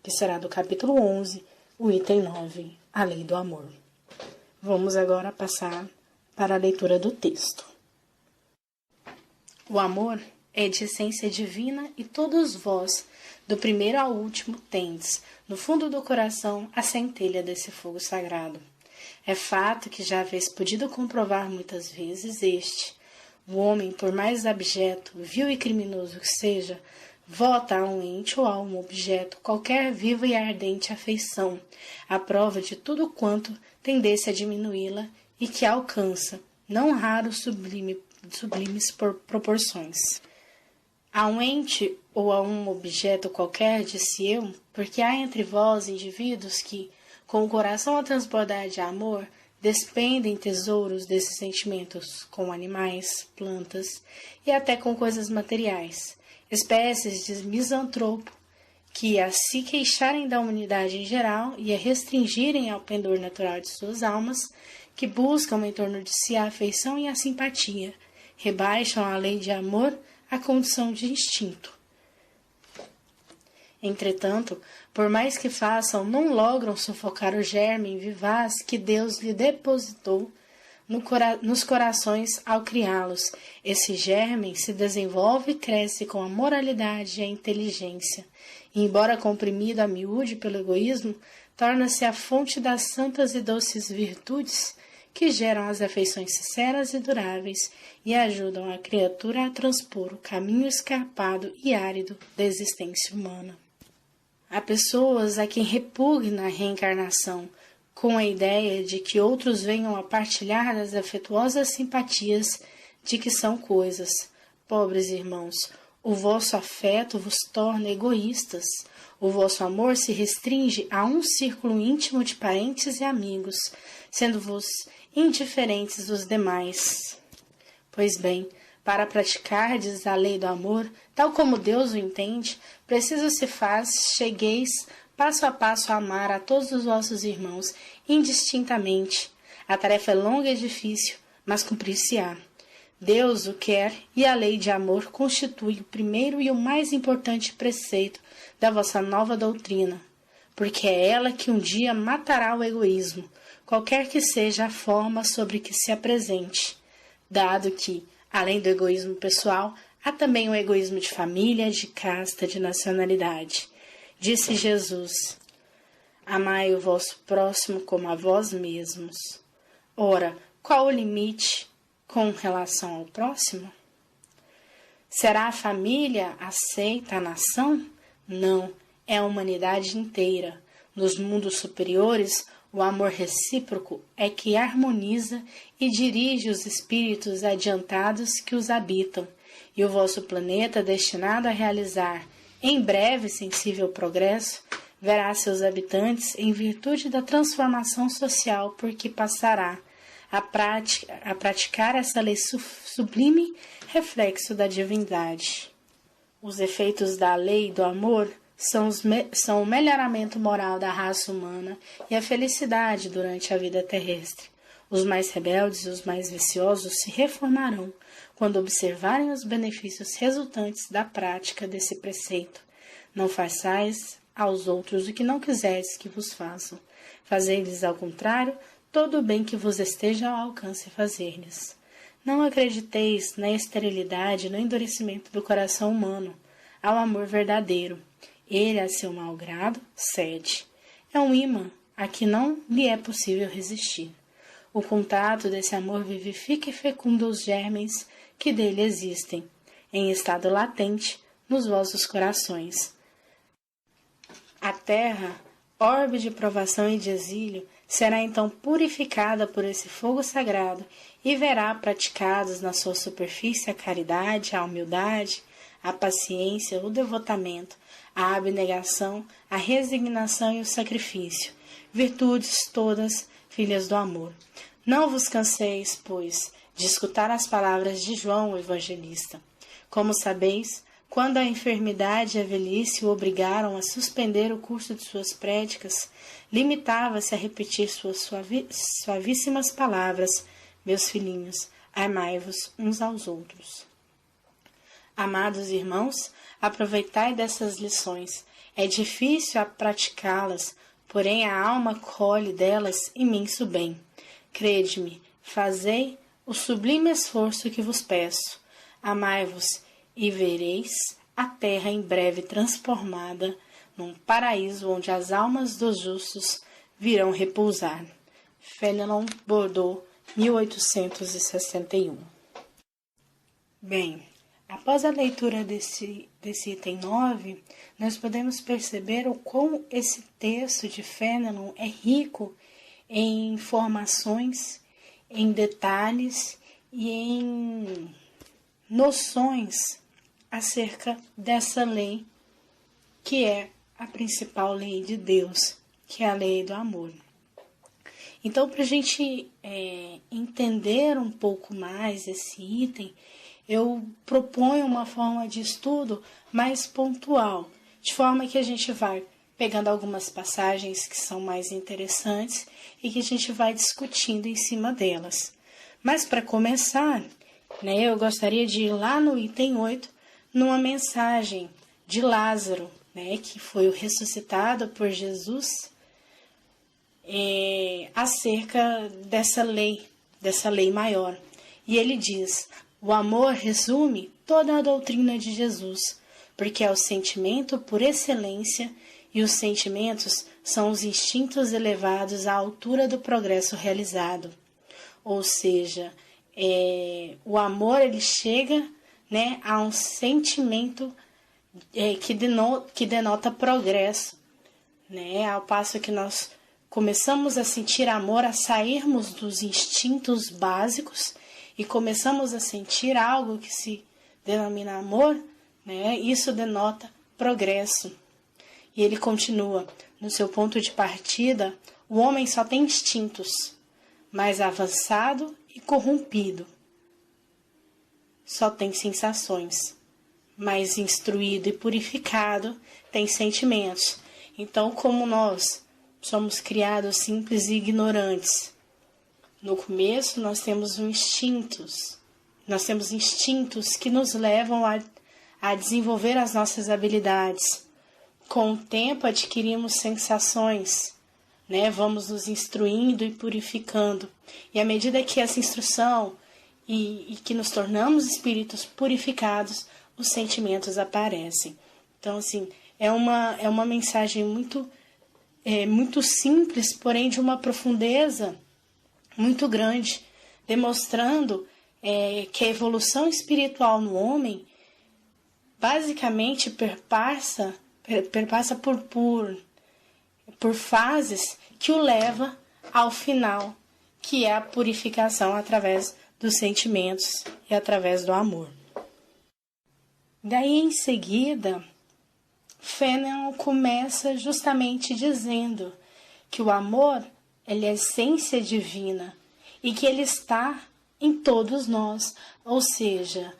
que será do capítulo 11, o item 9, a lei do amor. Vamos agora passar para a leitura do texto. O amor é de essência divina e todos vós, do primeiro ao último, tendes, no fundo do coração, a centelha desse fogo sagrado. É fato que já haveis podido comprovar muitas vezes o homem, por mais abjeto, vil e criminoso que seja, vota a um ente ou a um objeto qualquer viva e ardente afeição, à prova de tudo quanto tendesse a diminuí-la e que alcança, não raro sublimes proporções. A um ente ou a um objeto qualquer, disse eu, porque há entre vós indivíduos que, com o coração a transbordar de amor, despendem tesouros desses sentimentos com animais, plantas e até com coisas materiais, espécies de misantropo que, a se queixarem da humanidade em geral e a restringirem ao pendor natural de suas almas, que buscam em torno de si a afeição e a simpatia, rebaixam a lei de amor à condição de instinto. Entretanto, por mais que façam, não logram sufocar o germe vivaz que Deus lhe depositou nos corações ao criá-los. Esse germe se desenvolve e cresce com a moralidade e a inteligência, e, embora comprimido a miúde pelo egoísmo, torna-se a fonte das santas e doces virtudes que geram as afeições sinceras e duráveis e ajudam a criatura a transpor o caminho escarpado e árido da existência humana. Há pessoas a quem repugna a reencarnação, com a ideia de que outros venham a partilhar das afetuosas simpatias de que são coisas. Pobres irmãos, o vosso afeto vos torna egoístas, o vosso amor se restringe a um círculo íntimo de parentes e amigos, sendo-vos indiferentes dos demais. Pois bem, para praticardes a lei do amor, tal como Deus o entende, preciso se faz, chegueis passo a passo a amar a todos os vossos irmãos, indistintamente. A tarefa é longa e difícil, mas cumprir-se-á. Deus o quer e a lei de amor constitui o primeiro e o mais importante preceito da vossa nova doutrina, porque é ela que um dia matará o egoísmo, qualquer que seja a forma sobre que se apresente, dado que, além do egoísmo pessoal, há também o egoísmo de família, de casta, de nacionalidade. Disse Jesus: amai o vosso próximo como a vós mesmos. Ora, qual o limite com relação ao próximo? Será a família aceita a nação? Não, é a humanidade inteira. Nos mundos superiores, o amor recíproco é que harmoniza e dirige os espíritos adiantados que os habitam, e o vosso planeta, destinado a realizar em breve sensível progresso, verá seus habitantes em virtude da transformação social por que passará a praticar essa lei sublime, reflexo da divindade. Os efeitos da lei do amor são o melhoramento moral da raça humana e a felicidade durante a vida terrestre. Os mais rebeldes e os mais viciosos se reformarão quando observarem os benefícios resultantes da prática desse preceito. Não façais aos outros o que não quiseres que vos façam. Fazei-lhes, ao contrário, todo o bem que vos esteja ao alcance fazer-lhes. Não acrediteis na esterilidade e no endurecimento do coração humano, ao amor verdadeiro. Ele, a seu mau grado, cede. É um imã a que não lhe é possível resistir. O contato desse amor vivifica e fecunda os germens que dele existem, em estado latente, nos vossos corações. A terra, orbe de provação e de exílio, será então purificada por esse fogo sagrado e verá praticados na sua superfície a caridade, a humildade, a paciência, o devotamento, a abnegação, a resignação e o sacrifício, virtudes todas filhas do amor. Não vos canseis, pois, de escutar as palavras de João, o evangelista. Como sabeis, quando a enfermidade e a velhice o obrigaram a suspender o curso de suas prédicas, limitava-se a repetir suas suavíssimas palavras: meus filhinhos, amai-vos uns aos outros. Amados irmãos, Aproveitai dessas lições. É difícil a praticá-las, porém a alma colhe delas imenso bem. Crede-me, fazei o sublime esforço que vos peço. Amai-vos e vereis a terra em breve transformada num paraíso onde as almas dos justos virão repousar. Fénelon, Bordeaux, 1861. Bem, após a leitura desse item 9, nós podemos perceber o quão esse texto de Fénelon é rico em informações, em detalhes e em noções acerca dessa lei, que é a principal lei de Deus, que é a lei do amor. Então, para a gente entender um pouco mais esse item, eu proponho uma forma de estudo mais pontual, de forma que a gente vai pegando algumas passagens que são mais interessantes e que a gente vai discutindo em cima delas. Mas, para começar, eu gostaria de ir lá no item 8, numa mensagem de Lázaro, que foi o ressuscitado por Jesus, acerca dessa lei maior. E ele diz: o amor resume toda a doutrina de Jesus, porque é o sentimento por excelência, e os sentimentos são os instintos elevados à altura do progresso realizado. Ou seja, o amor ele chega a um sentimento que denota progresso, ao passo que nós começamos a sentir amor, a sairmos dos instintos básicos e começamos a sentir algo que se denomina amor, isso denota progresso. E ele continua: no seu ponto de partida, o homem só tem instintos, mais avançado e corrompido. Só tem sensações, mais instruído e purificado tem sentimentos. Então, como nós somos criados simples e ignorantes, no começo nós temos instintos que nos levam a desenvolver as nossas habilidades. Com o tempo adquirimos sensações, vamos nos instruindo e purificando. E à medida que essa instrução e que nos tornamos espíritos purificados, os sentimentos aparecem. Então, assim, é uma mensagem muito simples, porém de uma profundeza muito grande, demonstrando que a evolução espiritual no homem basicamente perpassa por fases que o leva ao final, que é a purificação através dos sentimentos e através do amor. Daí, em seguida, Fénelon começa justamente dizendo que o amor ele é a essência divina e que ele está em todos nós, ou seja,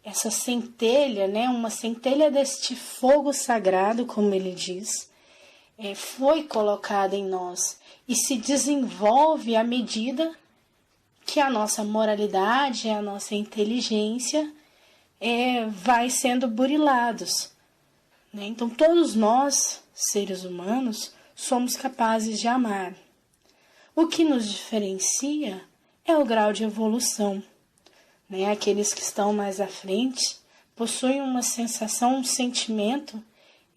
essa centelha, uma centelha deste fogo sagrado, como ele diz, foi colocada em nós e se desenvolve à medida que a nossa moralidade, a nossa inteligência vai sendo burilados. Então, todos nós, seres humanos, somos capazes de amar. O que nos diferencia é o grau de evolução. Aqueles que estão mais à frente possuem uma sensação, um sentimento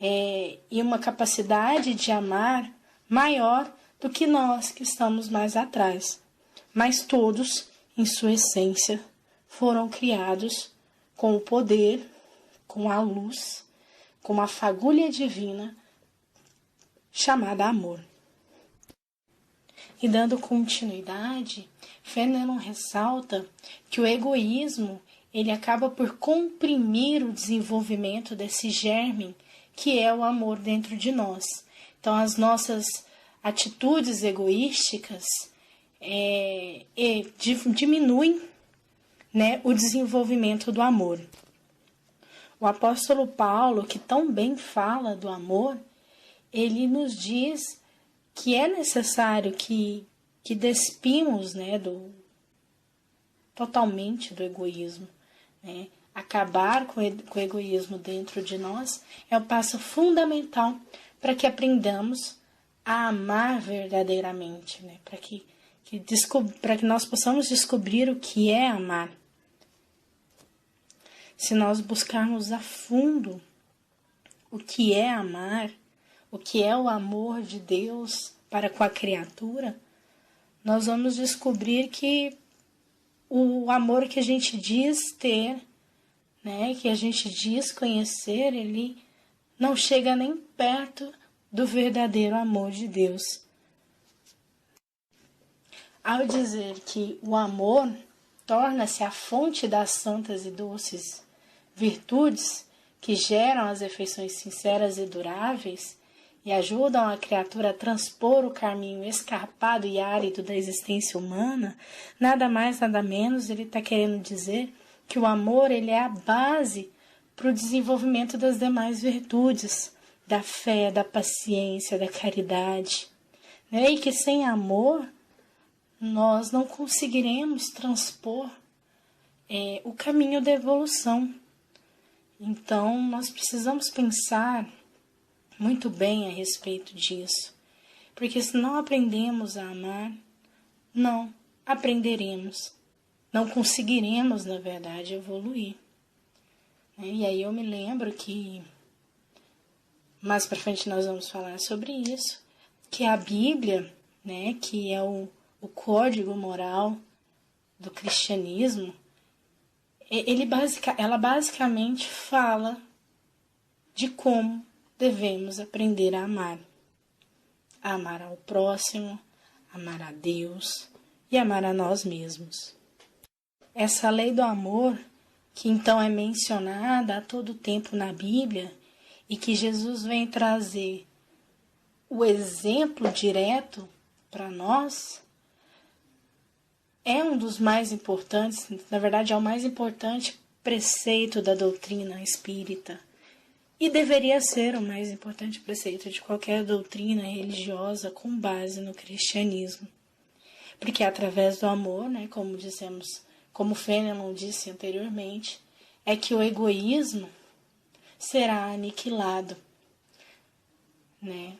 e uma capacidade de amar maior do que nós que estamos mais atrás. Mas todos, em sua essência, foram criados com o poder, com a luz, com uma fagulha divina chamada amor. E dando continuidade, Fénelon ressalta que o egoísmo ele acaba por comprimir o desenvolvimento desse germe que é o amor dentro de nós. Então, as nossas atitudes egoísticas diminuem o desenvolvimento do amor. O apóstolo Paulo, que tão bem fala do amor, ele nos diz que é necessário que despimos totalmente do egoísmo. acabar com o egoísmo dentro de nós, é o passo fundamental para que aprendamos a amar verdadeiramente, né? Para que nós possamos descobrir o que é amar. Se nós buscarmos a fundo o que é amar, o que é o amor de Deus para com a criatura, nós vamos descobrir que o amor que a gente diz ter, né, que a gente diz conhecer, ele não chega nem perto do verdadeiro amor de Deus. Ao dizer que o amor torna-se a fonte das santas e doces virtudes que geram as afeições sinceras e duráveis e ajudam a criatura a transpor o caminho escarpado e árido da existência humana, nada mais, nada menos, ele está querendo dizer que o amor ele é a base para o desenvolvimento das demais virtudes, da fé, da paciência, da caridade, né? E que sem amor nós não conseguiremos transpor o caminho da evolução. Então, nós precisamos pensar muito bem a respeito disso, porque se não aprendemos a amar, não aprenderemos, não conseguiremos, na verdade, evoluir. E aí eu me lembro que, mais para frente nós vamos falar sobre isso, que a Bíblia, né, que é o código moral do cristianismo, ela basicamente fala de como devemos aprender a amar. A amar ao próximo, amar a Deus e amar a nós mesmos. Essa lei do amor, que então é mencionada a todo tempo na Bíblia e que Jesus vem trazer o exemplo direto para nós, é um dos mais importantes, na verdade é o mais importante preceito da doutrina espírita. E deveria ser o mais importante preceito de qualquer doutrina religiosa com base no cristianismo. Porque através do amor, né, como dissemos, como Fenelon disse anteriormente, é que o egoísmo será aniquilado, né?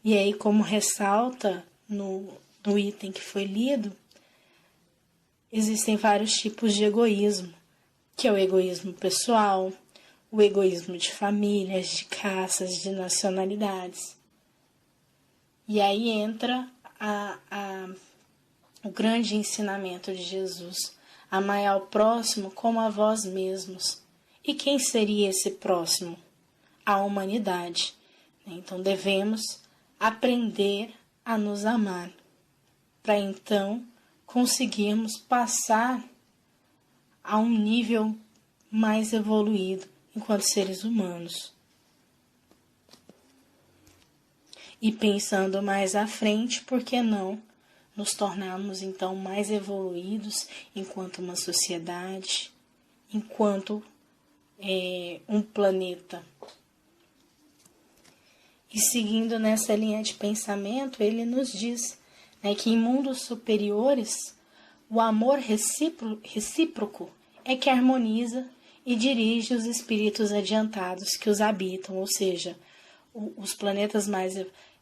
E aí, como ressalta no item que foi lido, existem vários tipos de egoísmo, que é o egoísmo pessoal, o egoísmo de famílias, de caças, de nacionalidades. E aí entra o grande ensinamento de Jesus: amai ao próximo como a vós mesmos. E quem seria esse próximo? A humanidade. Então devemos aprender a nos amar, para então conseguirmos passar a um nível mais evoluído enquanto seres humanos. E pensando mais à frente, por que não nos tornarmos então mais evoluídos enquanto uma sociedade, enquanto um planeta? E seguindo nessa linha de pensamento, ele nos diz, né, que em mundos superiores o amor recíproco é que harmoniza e dirige os espíritos adiantados que os habitam, ou seja, os planetas mais...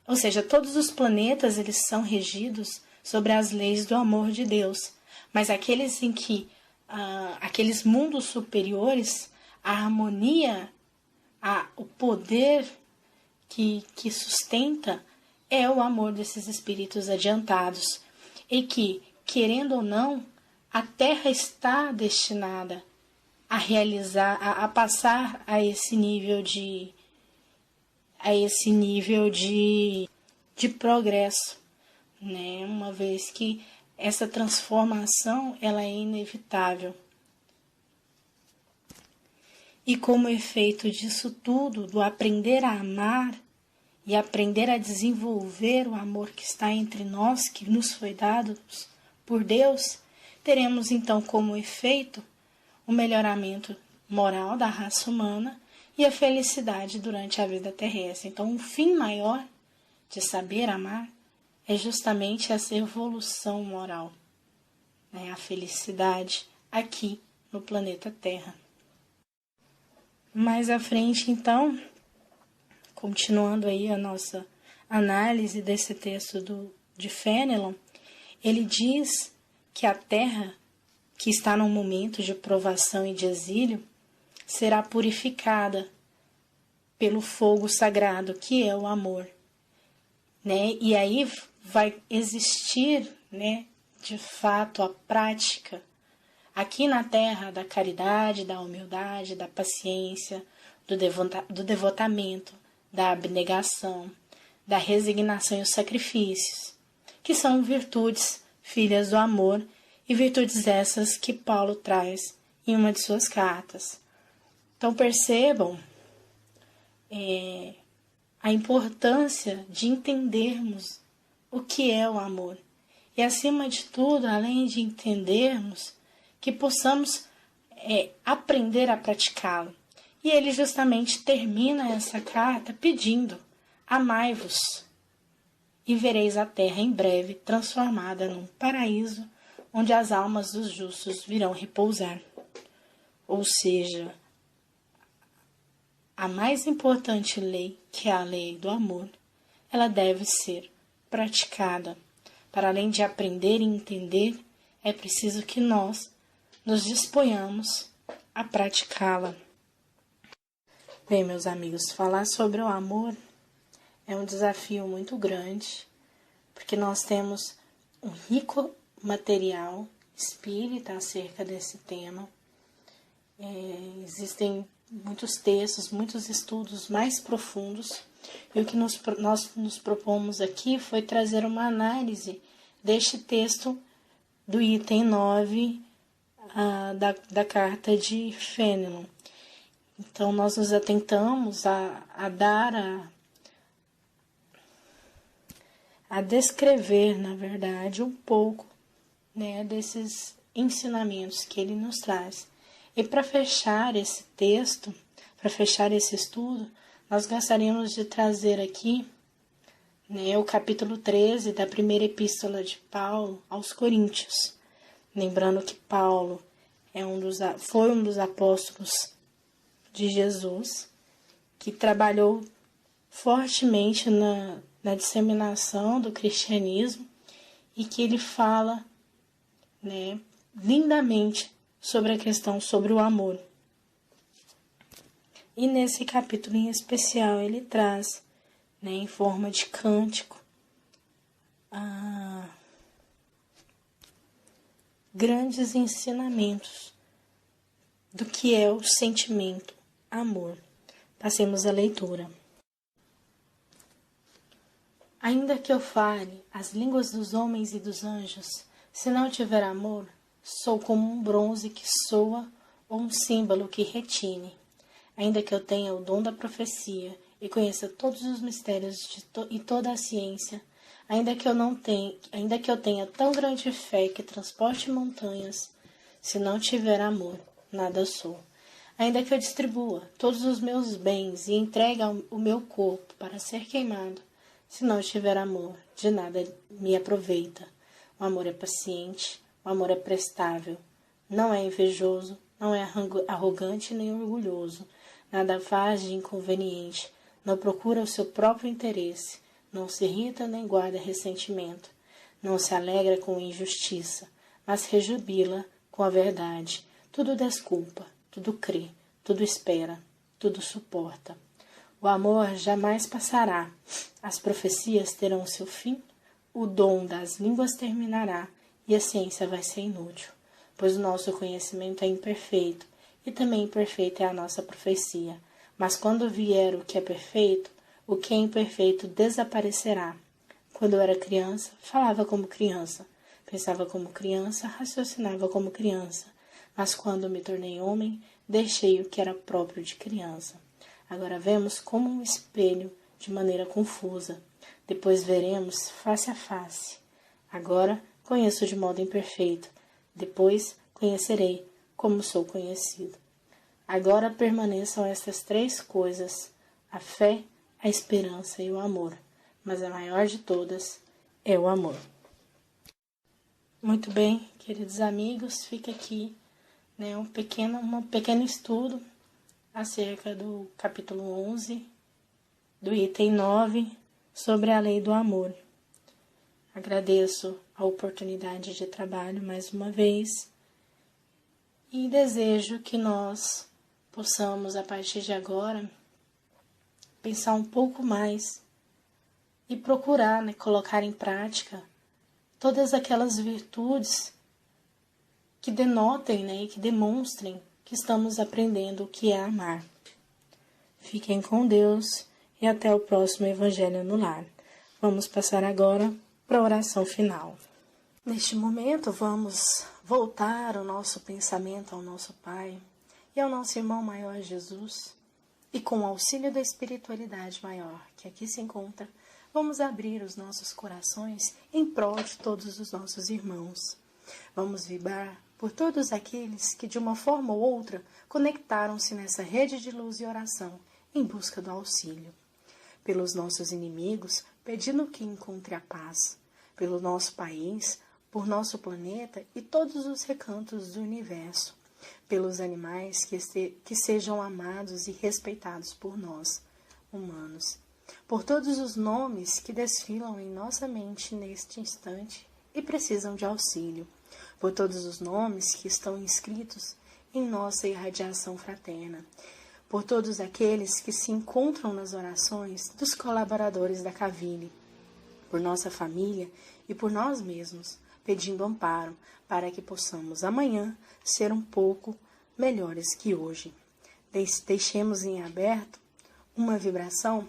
Ou seja, todos os planetas eles são regidos sobre as leis do amor de Deus, mas aqueles em que, aqueles mundos superiores, a harmonia, o poder que sustenta é o amor desses espíritos adiantados, e que, querendo ou não, a Terra está destinada a realizar, a passar a esse nível de progresso, né? Uma vez que essa transformação ela é inevitável. E como efeito disso tudo, do aprender a amar e aprender a desenvolver o amor que está entre nós, que nos foi dado por Deus, teremos então como efeito o melhoramento moral da raça humana e a felicidade durante a vida terrestre. Então, um fim maior de saber amar é justamente essa evolução moral, né? A felicidade aqui no planeta Terra. Mais à frente, então, continuando aí a nossa análise desse texto de Fénelon, ele diz que a Terra, que está num momento de provação e de exílio, será purificada pelo fogo sagrado, que é o amor, né? E aí vai existir, né, de fato, a prática aqui na Terra da caridade, da humildade, da paciência, do devotamento, da abnegação, da resignação e os sacrifícios, que são virtudes filhas do amor, e virtudes essas que Paulo traz em uma de suas cartas. Então percebam a importância de entendermos o que é o amor. E acima de tudo, além de entendermos, que possamos aprender a praticá-lo. E ele justamente termina essa carta pedindo: amai-vos, e vereis a terra em breve transformada num paraíso, onde as almas dos justos virão repousar. Ou seja, a mais importante lei, que é a lei do amor, ela deve ser praticada. Para além de aprender e entender, é preciso que nós nos disponhamos a praticá-la. Bem, meus amigos, falar sobre o amor é um desafio muito grande, porque nós temos um rico material espírita acerca desse tema. Existem muitos textos, muitos estudos mais profundos, e o que nós nos propomos aqui foi trazer uma análise deste texto do item 9 da carta de Fénelon. Então, nós nos atentamos a descrever, na verdade, um pouco, né, desses ensinamentos que ele nos traz. E para fechar esse texto, para fechar esse estudo, nós gostaríamos de trazer aqui, né, o capítulo 13 da primeira epístola de Paulo aos Coríntios. Lembrando que Paulo foi um dos apóstolos de Jesus, que trabalhou fortemente na disseminação do cristianismo, e que ele fala, né, lindamente sobre a questão sobre o amor. E nesse capítulo em especial ele traz, né, em forma de cântico, grandes ensinamentos do que é o sentimento amor. Passemos à leitura. Ainda que eu fale as línguas dos homens e dos anjos, se não tiver amor, sou como um bronze que soa ou um símbolo que retine. Ainda que eu tenha o dom da profecia e conheça todos os mistérios e toda a ciência, ainda que eu tenha tão grande fé que transporte montanhas, se não tiver amor, nada sou. Ainda que eu distribua todos os meus bens e entregue o meu corpo para ser queimado, se não tiver amor, de nada me aproveita. O amor é paciente, o amor é prestável, não é invejoso, não é arrogante nem orgulhoso, nada faz de inconveniente, não procura o seu próprio interesse, não se irrita nem guarda ressentimento, não se alegra com injustiça, mas rejubila com a verdade. Tudo desculpa, tudo crê, tudo espera, tudo suporta. O amor jamais passará, as profecias terão seu fim, o dom das línguas terminará e a ciência vai ser inútil, pois o nosso conhecimento é imperfeito e também imperfeita é a nossa profecia. Mas quando vier o que é perfeito, o que é imperfeito desaparecerá. Quando eu era criança, falava como criança, pensava como criança, raciocinava como criança. Mas quando me tornei homem, deixei o que era próprio de criança. Agora vemos como um espelho, de maneira confusa. Depois veremos face a face. Agora conheço de modo imperfeito. Depois conhecerei como sou conhecido. Agora permaneçam estas três coisas: a fé, a esperança e o amor. Mas a maior de todas é o amor. Muito bem, queridos amigos, fica aqui, né, um pequeno estudo acerca do capítulo 11, do item 9, sobre a lei do amor. Agradeço a oportunidade de trabalho mais uma vez e desejo que nós possamos, a partir de agora, pensar um pouco mais e procurar, né, colocar em prática todas aquelas virtudes que denotem, né, e que demonstrem que estamos aprendendo o que é amar. Fiquem com Deus e até o próximo Evangelho no Lar. Vamos passar agora para a oração final. Neste momento, vamos voltar o nosso pensamento ao nosso Pai e ao nosso irmão maior Jesus, e com o auxílio da espiritualidade maior que aqui se encontra, vamos abrir os nossos corações em prol de todos os nossos irmãos. Vamos vibrar por todos aqueles que, de uma forma ou outra, conectaram-se nessa rede de luz e oração em busca do auxílio. Pelos nossos inimigos, pedindo que encontre a paz. Pelo nosso país, por nosso planeta e todos os recantos do universo. Pelos animais que sejam amados e respeitados por nós, humanos. Por todos os nomes que desfilam em nossa mente neste instante e precisam de auxílio. Por todos os nomes que estão inscritos em nossa irradiação fraterna. Por todos aqueles que se encontram nas orações dos colaboradores da Cavile. Por nossa família e por nós mesmos, pedindo amparo para que possamos amanhã ser um pouco melhores que hoje. Deixemos em aberto uma vibração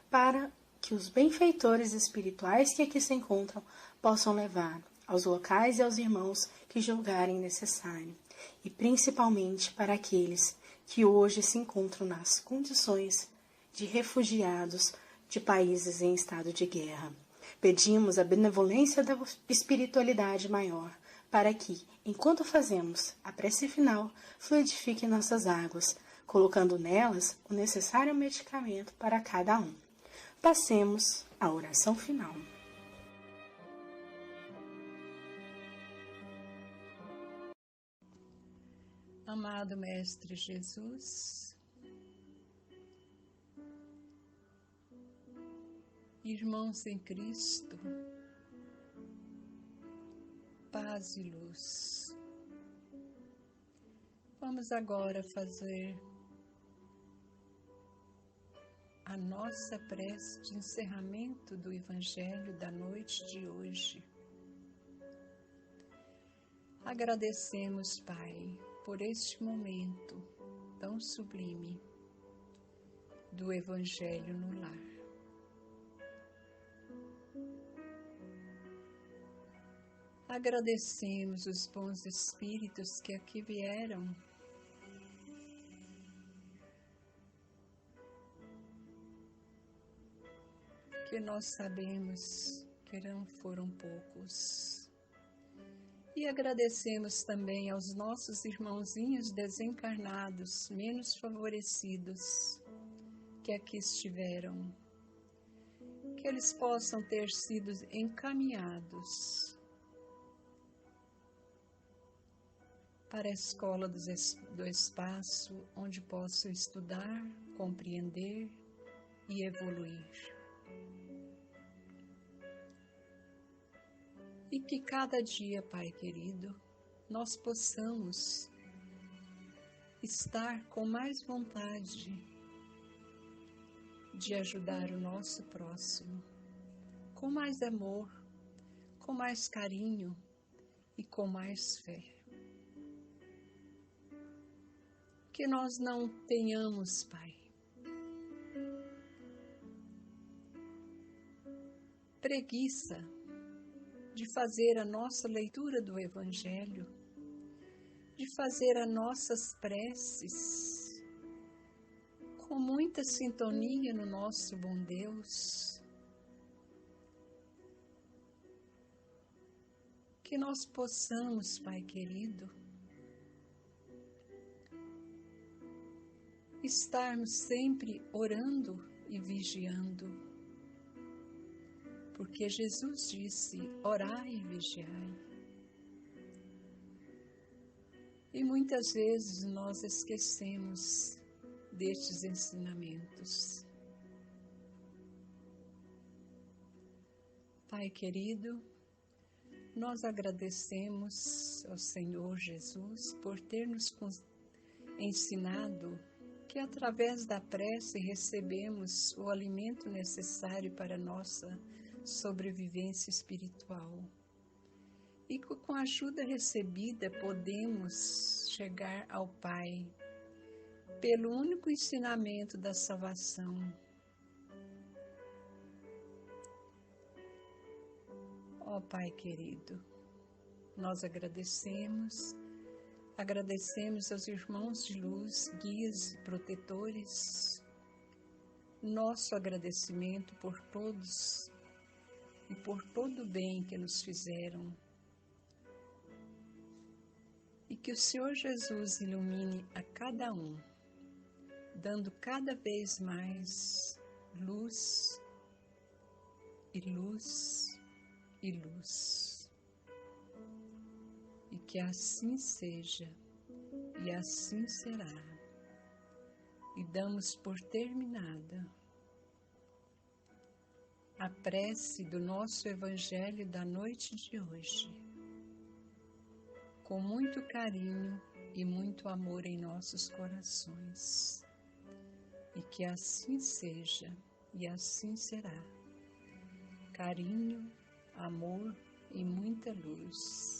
para que os benfeitores espirituais que aqui se encontram possam levar aos locais e aos irmãos que julgarem necessário, e principalmente para aqueles que hoje se encontram nas condições de refugiados de países em estado de guerra. Pedimos a benevolência da espiritualidade maior, para que, enquanto fazemos a prece final, fluidifique nossas águas, colocando nelas o necessário medicamento para cada um. Passemos à oração final. Amado Mestre Jesus, irmãos em Cristo, paz e luz. Vamos agora fazer a nossa prece de encerramento do Evangelho da noite de hoje. Agradecemos, Pai, por este momento tão sublime do Evangelho no lar. Agradecemos os bons espíritos que aqui vieram que nós sabemos que não foram poucos. E agradecemos também aos nossos irmãozinhos desencarnados, menos favorecidos, que aqui estiveram, que eles possam ter sido encaminhados para a escola do espaço, onde possam estudar, compreender e evoluir. E que cada dia, Pai querido, nós possamos estar com mais vontade de ajudar o nosso próximo, com mais amor, com mais carinho e com mais fé. Que nós não tenhamos, Pai, preguiça de fazer a nossa leitura do Evangelho, de fazer as nossas preces com muita sintonia no nosso bom Deus. Que nós possamos, Pai querido, estarmos sempre orando e vigiando. Porque Jesus disse, orai e vigiai. E muitas vezes nós esquecemos destes ensinamentos. Pai querido, nós agradecemos ao Senhor Jesus por ter nos ensinado que através da prece recebemos o alimento necessário para a nossa sobrevivência espiritual. E com a ajuda recebida podemos chegar ao Pai pelo único ensinamento da salvação. Ó Pai querido, nós agradecemos aos irmãos de luz, guias e protetores, nosso agradecimento por todos e por todo o bem que nos fizeram. E que o Senhor Jesus ilumine a cada um, dando cada vez mais luz e luz e luz. E que assim seja e assim será. E damos por terminada a prece do nosso Evangelho da noite de hoje, com muito carinho e muito amor em nossos corações. E que assim seja e assim será. Carinho, amor e muita luz.